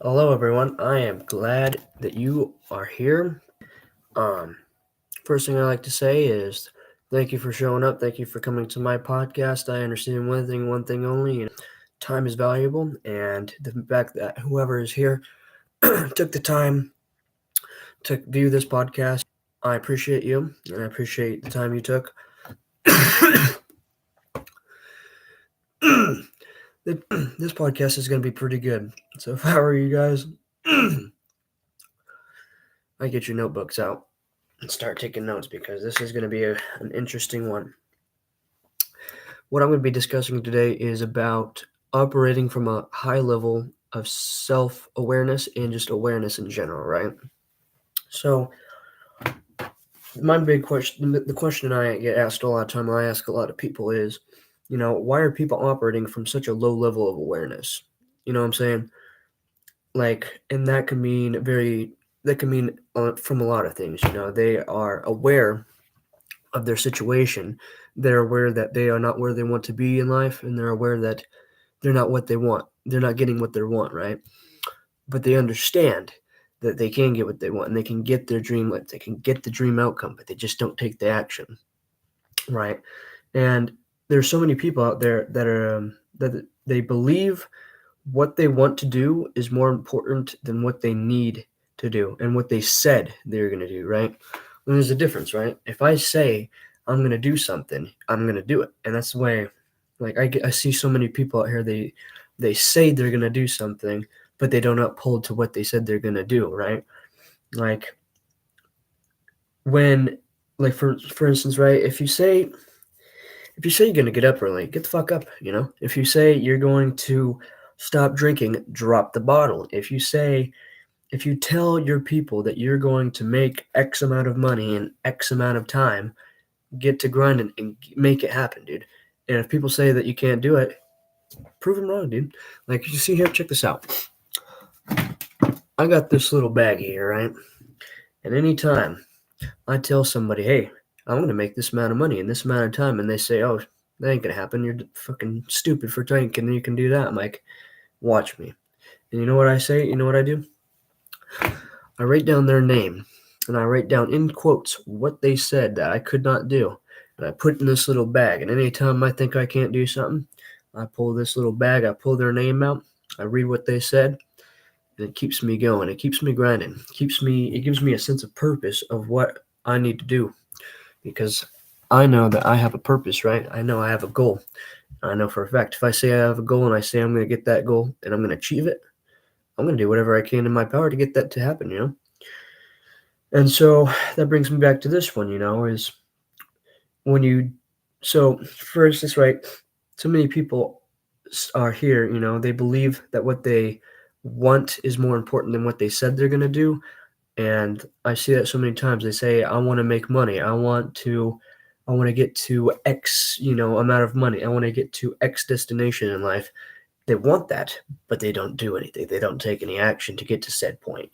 Hello, everyone. I am glad that you are here. Um, First thing I like to say is thank you for showing up. Thank you for coming to my podcast. I understand one thing only. Time is valuable, and the fact that whoever is here took the time to view this podcast, I appreciate you, and I appreciate the time you took. This podcast is going to be pretty good. So if I were you guys, I get your notebooks out and start taking notes because this is going to be an interesting one. What I'm going to be discussing today is about operating from a high level of self awareness and just awareness in general, right? So, my big question, the question I get asked a lot of time, I ask a lot of people is, why are people operating from such a low level of awareness? You know what I'm saying? And that can mean from a lot of things. They are aware of their situation. They're aware that they are not where they want to be in life, and they're aware that they're not what they want. They're not getting what they want, right? But they understand that they can get what they want and they can get their dream life. They can get the dream outcome, but they just don't take the action, right? And there's so many people out there that they believe what they want to do is more important than what they need to do and what they said they're going to do, right? And there's a difference, right? If I say I'm going to do something, I'm going to do it. And that's the way, I see so many people out here, they say they're going to do something, but they don't uphold to what they said they're going to do, right? Like when, for instance, right? If you say you're going to get up early, get the fuck up, If you say you're going to stop drinking, drop the bottle. If you tell your people that you're going to make X amount of money in X amount of time, get to grinding and make it happen, dude. And if people say that you can't do it, prove them wrong, dude. Like, you see here, check this out. I got this little bag here, right? And anytime I tell somebody, hey, I'm going to make this amount of money in this amount of time, and they say, oh, that ain't going to happen. You're fucking stupid for thinking you can do that. I'm like, watch me. And you know what I say? You know what I do? I write down their name, and I write down in quotes what they said that I could not do. And I put it in this little bag. And anytime I think I can't do something, I pull this little bag, I pull their name out, I read what they said, and it keeps me going. It keeps me grinding. It gives me a sense of purpose of what I need to do. Because I know that I have a purpose, right? I know I have a goal. I know for a fact if I say I have a goal and I say I'm going to get that goal and I'm going to achieve it, I'm going to do whatever I can in my power to get that to happen. And so that brings me back to this one, is when you, so for instance, right, so many people are here, they believe that what they want is more important than what they said they're going to do. And I see that so many times. They say, I want to make money. I want to get to X, amount of money. I want to get to X destination in life. They want that, but they don't do anything. They don't take any action to get to said point.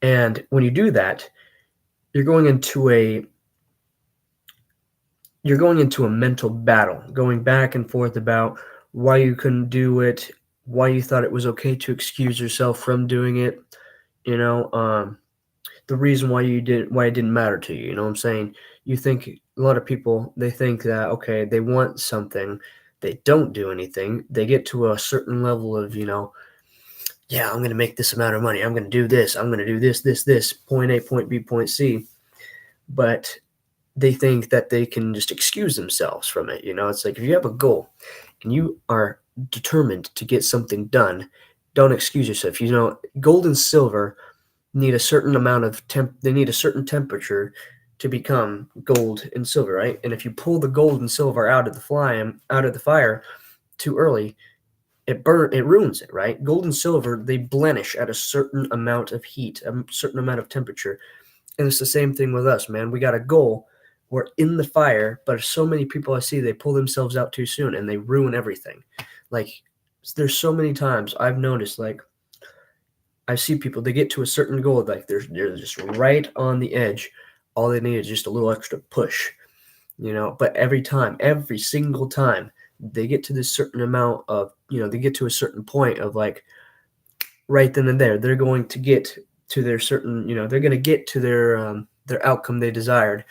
And when you do that, you're going into a mental battle, going back and forth about why you couldn't do it, why you thought it was okay to excuse yourself from doing it, you know, the reason why it didn't matter to you. You know what I'm saying? You think a lot of people, they think that, okay, they want something, they don't do anything, they get to a certain level of, yeah, I'm going to make this amount of money, I'm going to do this, I'm going to do this, point A, point B, point C. But they think that they can just excuse themselves from it. It's like if you have a goal and you are determined to get something done, don't excuse yourself. Gold and silver need a certain amount of they need a certain temperature to become gold and silver, right? And if you pull the gold and silver out of the fire too early, it ruins it, right? Gold and silver, they blemish at a certain amount of heat, a certain amount of temperature. And it's the same thing with us, man. We got a goal. We're in the fire, but so many people I see, they pull themselves out too soon and they ruin everything. Like, there's so many times I've noticed, like, I see people, they get to a certain goal, like they're just right on the edge. All they need is just a little extra push, But every single time, they get to this certain amount of, they get to a certain point of like, right then and there. They're going to get to their certain, they're going to get to their outcome they desired,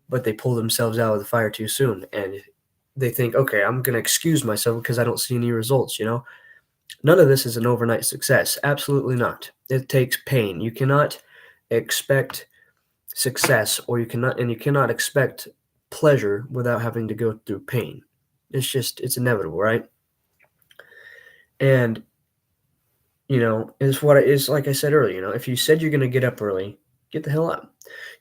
but they pull themselves out of the fire too soon, and they think, okay, I'm going to excuse myself because I don't see any results. None of this is an overnight success. Absolutely not. It takes pain. You cannot expect success, or you cannot expect pleasure without having to go through pain. It's inevitable, right? And it's like I said earlier. If you said you're going to get up early, get the hell up.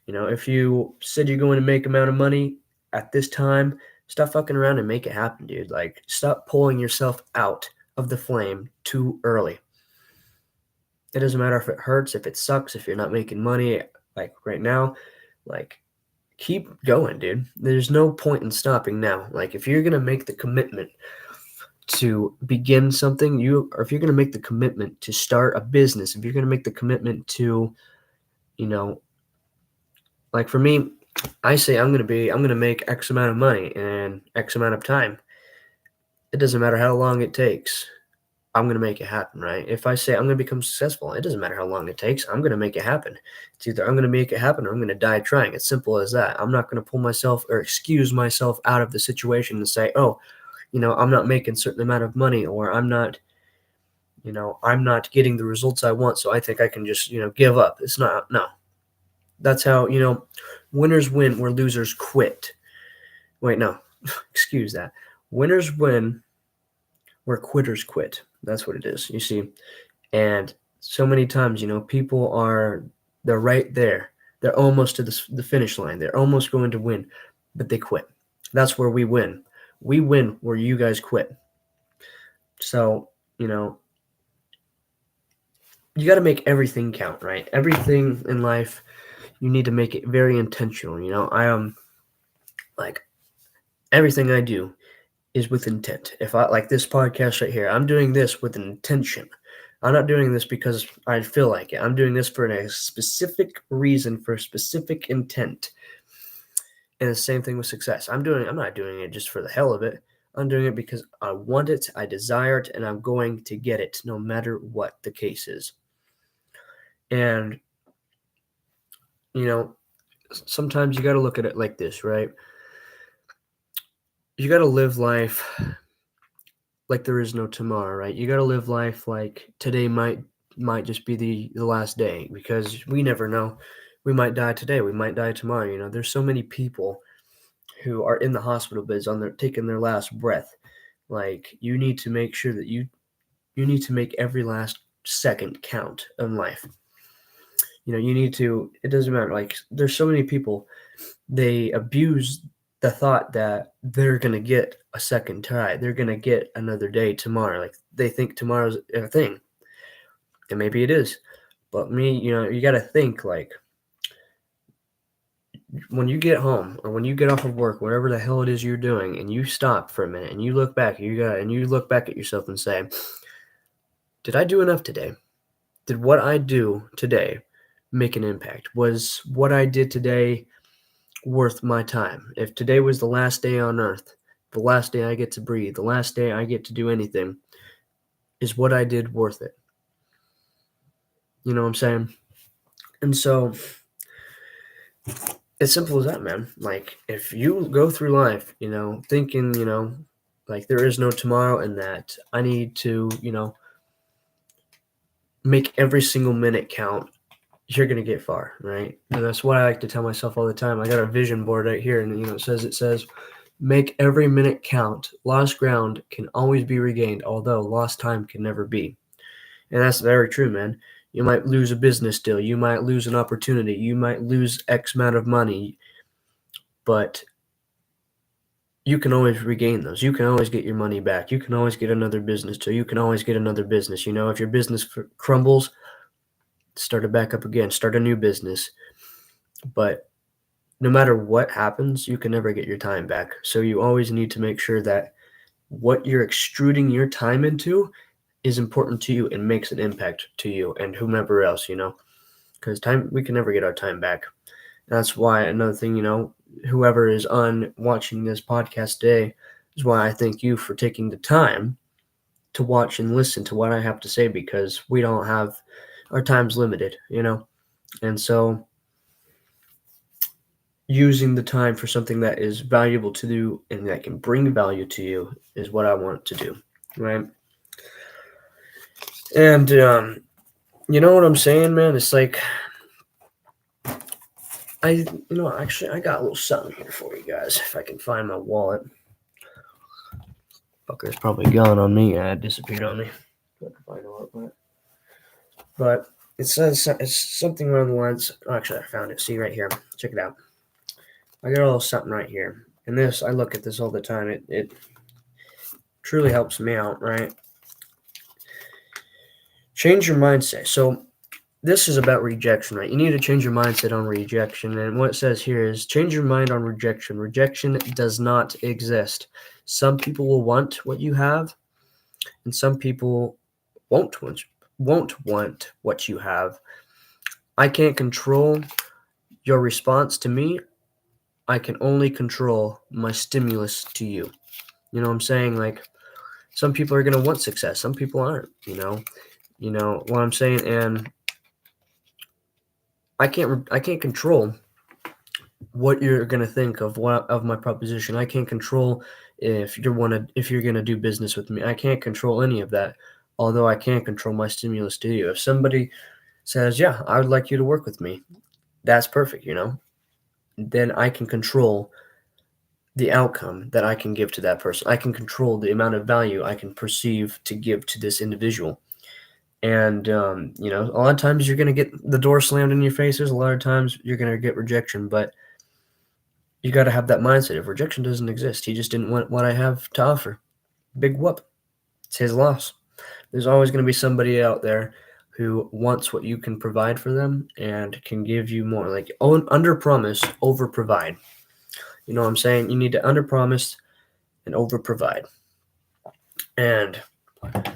If you said you're going to make amount of money at this time, stop fucking around and make it happen, dude. Like, stop pulling yourself out of the flame too early. It doesn't matter if it hurts, if it sucks, if you're not making money, like right now, like, keep going, dude. There's no point in stopping now. Like, if you're going to make the commitment to begin something, or if you're going to make the commitment to start a business, if you're going to make the commitment to, like for me, I say I'm going to make X amount of money in X amount of time. It doesn't matter how long it takes. I'm going to make it happen, right? If I say I'm going to become successful, it doesn't matter how long it takes. I'm going to make it happen. It's either I'm going to make it happen or I'm going to die trying. It's simple as that. I'm not going to pull myself or excuse myself out of the situation and say, oh, I'm not making a certain amount of money, or I'm not getting the results I want, so I think I can just, give up. It's not, no. That's how, winners win where losers quit. Wait, no, excuse that. Winners win where quitters quit. That's what it is, you see. And so many times, people they're right there. They're almost to the finish line. They're almost going to win, but they quit. That's where we win. We win where you guys quit. So, you got to make everything count, right? Everything in life, you need to make it very intentional. I like, everything I do is with intent. If I like this podcast right here, I'm doing this with an intention. I'm not doing this because I feel like it. I'm doing this for a specific reason, for a specific intent. And the same thing with success. I'm not doing it just for the hell of it. I'm doing it because I want it, I desire it, and I'm going to get it no matter what the case is. And, sometimes you got to look at it like this, right? You got to live life like there is no tomorrow, right? You got to live life like today might just be the last day, because we never know. We might die today. We might die tomorrow. There's so many people who are in the hospital beds taking their last breath. Like, you need to make sure that you need to make every last second count in life. It doesn't matter. Like, there's so many people, they abuse the thought that they're going to get a second try. They're going to get another day tomorrow. Like, they think tomorrow's a thing. And maybe it is. But you got to think, like, when you get home or when you get off of work, whatever the hell it is you're doing, and you stop for a minute and you look back, you look back at yourself and say, did I do enough today? Did what I do today make an impact? Was what I did today worth my time? If today was the last day on earth, the last day I get to breathe, the last day I get to do anything, is what I did worth it? You know what I'm saying? And so it's simple as that, man. Like, if you go through life, thinking, like there is no tomorrow, and that I need to, make every single minute count, you're going to get far, right? And that's what I like to tell myself all the time. I got a vision board right here, and, it says, make every minute count. Lost ground can always be regained, although lost time can never be. And that's very true, man. You might lose a business deal. You might lose an opportunity. You might lose X amount of money. But you can always regain those. You can always get your money back. You can always get another business deal. You can always get another business. If your business crumbles, start it back up again. Start a new business. But no matter what happens, you can never get your time back. So you always need to make sure that what you're extruding your time into is important to you and makes an impact to you and whomever else, because we can never get our time back. That's why another thing, whoever is on watching this podcast today, is why I thank you for taking the time to watch and listen to what I have to say because we don't have our time's limited, you know? And so using the time for something that is valuable to you and that can bring value to you is what I want to do, right? And you know what I'm saying, man? It's like actually, I got a little something here for you guys. If I can find my wallet, fucker's probably gone on me. It disappeared on me. But it says it's something along the lines. Oh, actually, I found it. See right here. Check it out. I got a little something right here. And this, I look at this all the time. It truly helps me out, right? Change your mindset. So this is about rejection, right? You need to change your mindset on rejection. And what it says here is change your mind on rejection. Rejection does not exist. Some people will want what you have, and some people won't want what you have. I can't control your response to me. I can only control my stimulus to you. You know what I'm saying? Like, some people are going to want success. Some people aren't, you know what I'm saying? And I can't control what you're going to think of my proposition. I can't control if you're going to do business with me. I can't control any of that. Although I can control my stimulus to you. If somebody says, "Yeah, I would like you to work with me." That's perfect, Then I can control the outcome that I can give to that person. I can control the amount of value I can perceive to give to this individual. And, a lot of times you're going to get the door slammed in your face. There's a lot of times you're going to get rejection, but you got to have that mindset. If rejection doesn't exist, he just didn't want what I have to offer. Big whoop. It's his loss. There's always going to be somebody out there who wants what you can provide for them and can give you more. Like, under promise, over provide. You know what I'm saying? You need to under promise and over provide. And a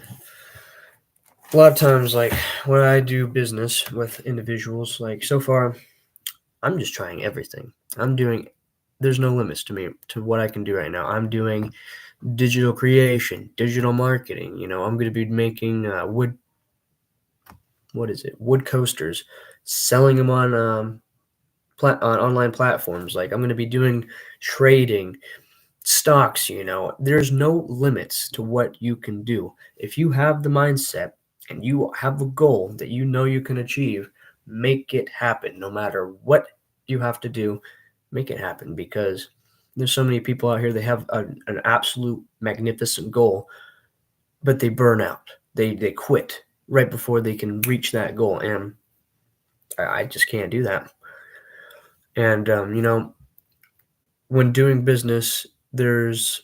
lot of times, like when I do business with individuals, like so far, I'm just trying everything. There's no limits to me, to what I can do right now. I'm doing digital creation, digital marketing. I'm going to be making wood coasters, selling them on on online platforms. Like, I'm going to be doing trading, stocks. There's no limits to what you can do. If you have the mindset and you have a goal that you can achieve, make it happen. No matter what you have to do, make it happen, because there's so many people out here that have an absolute magnificent goal, but they burn out. They quit right before they can reach that goal, and I just can't do that. And when doing business, there's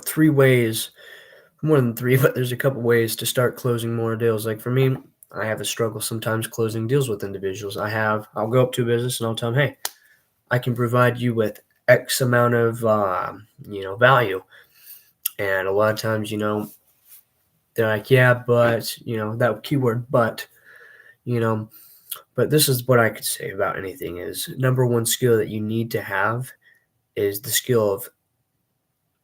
three ways, more than three, but there's a couple ways to start closing more deals. Like, for me, I have a struggle sometimes closing deals with individuals. I'll go up to a business and I'll tell them, "Hey, I can provide you with X amount of value." And a lot of times, they're like, "Yeah, but," that keyword "but," you know, but this is what I could say about anything is number one skill that you need to have is the skill of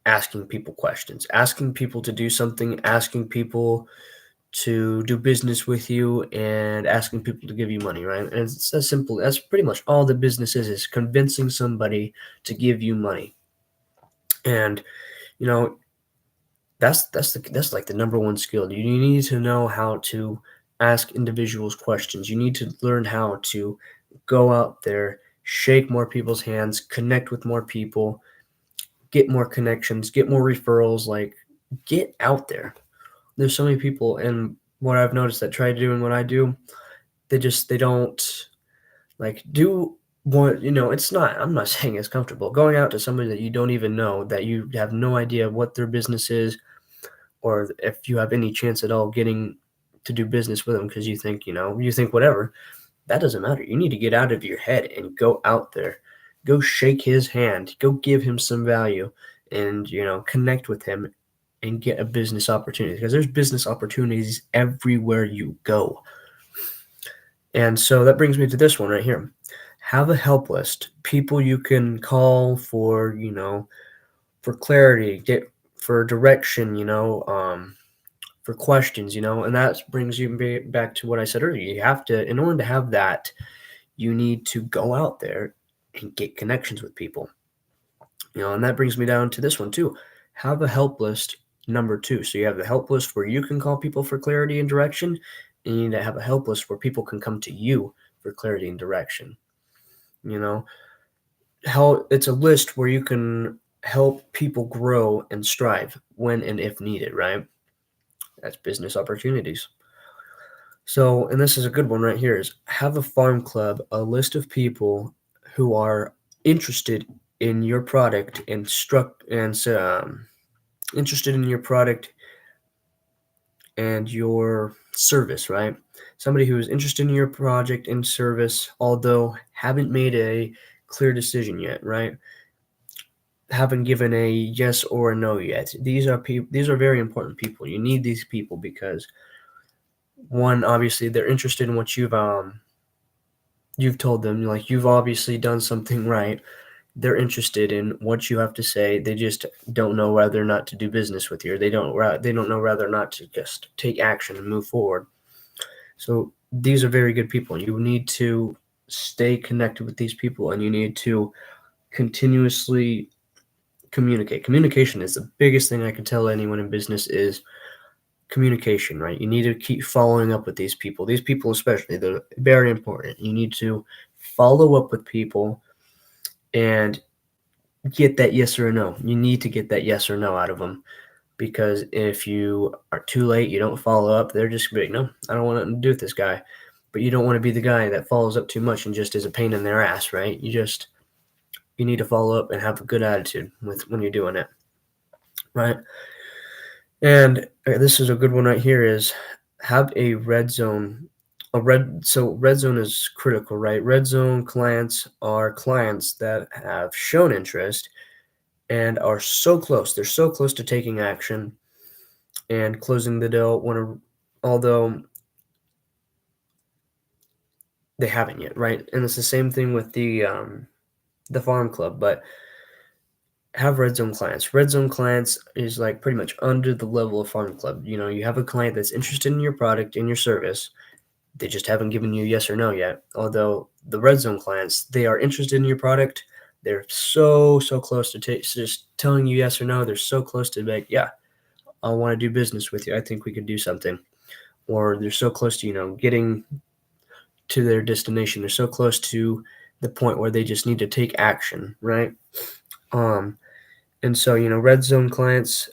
asking people questions, asking people to do something, asking people to do business with you, and asking people to give you money, right? And it's as simple. That's pretty much all the business is convincing somebody to give you money. And you know that's like the number one skill. You need to know how to ask individuals questions. You need to learn how to go out there, shake more people's hands, connect with more people, get more connections, get more referrals. Like, get out there. There's so many people, and what I've noticed that try doing what I do, they don't like do what it's not. I'm not saying it's comfortable going out to somebody that you don't even know, that you have no idea what their business is, or if you have any chance at all getting to do business with them, because you think whatever. That doesn't matter. You need to get out of your head and go out there, go shake his hand, go give him some value, and connect with him and get a business opportunity, because there's business opportunities everywhere you go. And so that brings me to this one right here. Have a help list. People you can call for, for clarity, get for direction, for questions, and that brings you back to what I said earlier. You have to, in order to have that, you need to go out there and get connections with people, and that brings me down to this one too. Have a help list number two. So you have the help list where you can call people for clarity and direction, and you need to have a help list where people can come to you for clarity and direction. How it's a list where you can help people grow and strive when and if needed, right? That's business opportunities. So, and this is a good one right here, is have a farm club, a list of people who are interested in your product and interested in your product and your service, right? Somebody who is interested in your project and service, although haven't made a clear decision yet, right? Haven't given a yes or a no yet. These are people. These are very important people. You need these people because, one, obviously they're interested in what you've told them. Like, you've obviously done something right. They're interested in what you have to say. They just don't know whether or not to do business with you. Or they don't know whether or not to just take action and move forward. So these are very good people. You need to stay connected with these people, and you need to continuously communicate. Communication is the biggest thing I can tell anyone in business is communication, right? You need to keep following up with these people. These people especially, they're very important. You need to follow up with people and get that yes or no. You need to get that yes or no out of them, because if you are too late, you don't follow up, they're just going to be like, no, I don't want nothing to do with this guy. But you don't want to be the guy that follows up too much and just is a pain in their ass, right? You need to follow up and have a good attitude when you're doing it, right? And this is a good one right here, is have a red zone. So red zone is critical, right? Red zone clients are clients that have shown interest and are so close. They're so close to taking action and closing the deal although they haven't yet, right? And it's the same thing with the farm club, but have red zone clients. Red zone clients is like pretty much under the level of farm club. You have a client that's interested in your product and your service. They just haven't given you yes or no yet. Although the red zone clients, they are interested in your product. They're so close to just telling you yes or no. They're so close to like, yeah, I want to do business with you. I think we could do something. Or they're so close to, getting to their destination. They're so close to the point where they just need to take action, right? And so, red zone clients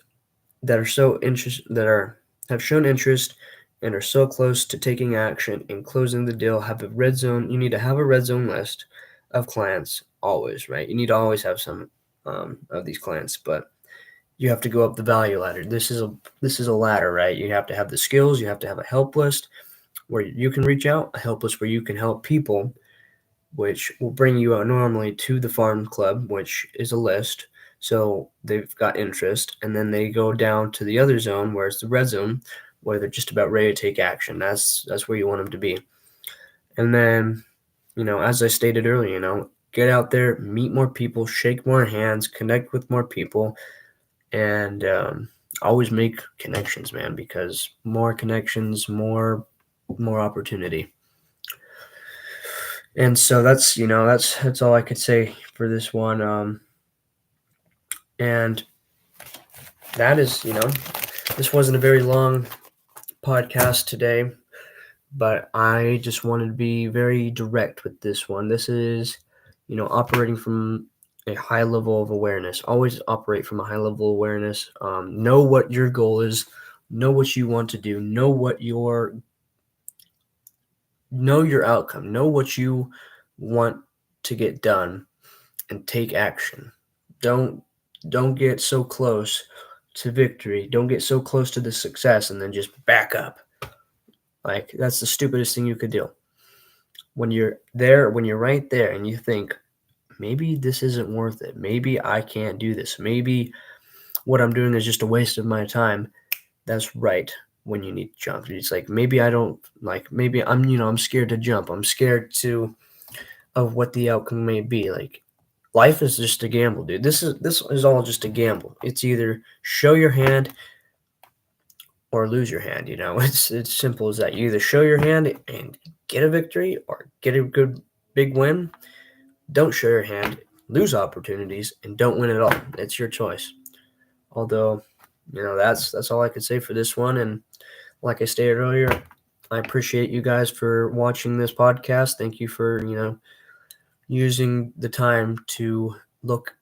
that are have shown interest and are so close to taking action and closing the deal have a red zone. You need to have a red zone list of clients always, right? You need to always have some of these clients, but you have to go up the value ladder. This is a ladder, right? You have to have the skills. You have to have a help list where you can reach out, a help list where you can help people, which will bring you out normally to the farm club, which is a list. So they've got interest, and then they go down to the other zone, where it's the red zone, where they're just about ready to take action. That's where you want them to be. And then, as I stated earlier, get out there, meet more people, shake more hands, connect with more people, and always make connections, man, because more connections, more opportunity. And so that's all I could say for this one. And that is, this wasn't a very long podcast today, but I just wanted to be very direct with this one. This is, operating from a high level of awareness. Always operate from a high level of awareness. Know what your goal is. Know what you want to do. Know your outcome. Know what you want to get done, and take action. Don't get so close to victory. Don't get so close to the success and then just back up. Like, that's the stupidest thing you could do. When you're right there and you think, maybe this isn't worth it. Maybe I can't do this. Maybe what I'm doing is just a waste of my time. That's right when you need to jump. It's like, maybe I'm I'm scared to jump. I'm scared of what the outcome may be. Like, Life is just a gamble, dude. This is all just a gamble. It's either show your hand or lose your hand. It's simple as that. You either show your hand and get a victory or get a good big win. Don't show your hand, lose opportunities, and don't win at all. It's your choice. Although, that's all I could say for this one. And like I stated earlier, I appreciate you guys for watching this podcast. Thank you for using the time to look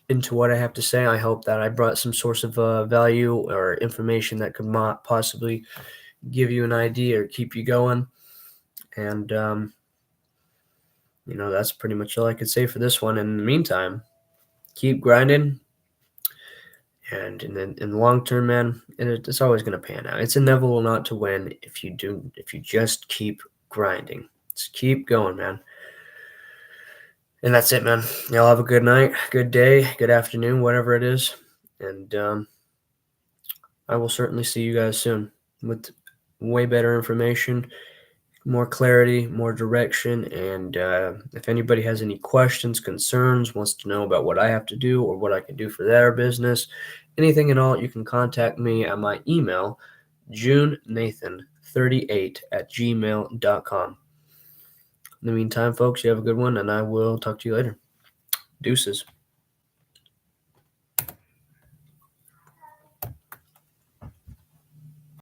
into what I have to say. I hope that I brought some source of value or information that could possibly give you an idea or keep you going. And that's pretty much all I could say for this one. In the meantime, keep grinding. And in the long term, man, it's always going to pan out. It's inevitable not to win if you just keep grinding. Just keep going, man. And that's it, man. Y'all have a good night, good day, good afternoon, whatever it is. And I will certainly see you guys soon with way better information, more clarity, more direction. And if anybody has any questions, concerns, wants to know about what I have to do or what I can do for their business, anything at all, you can contact me at my email, junenathan38@gmail.com. In the meantime, folks, you have a good one, and I will talk to you later. Deuces.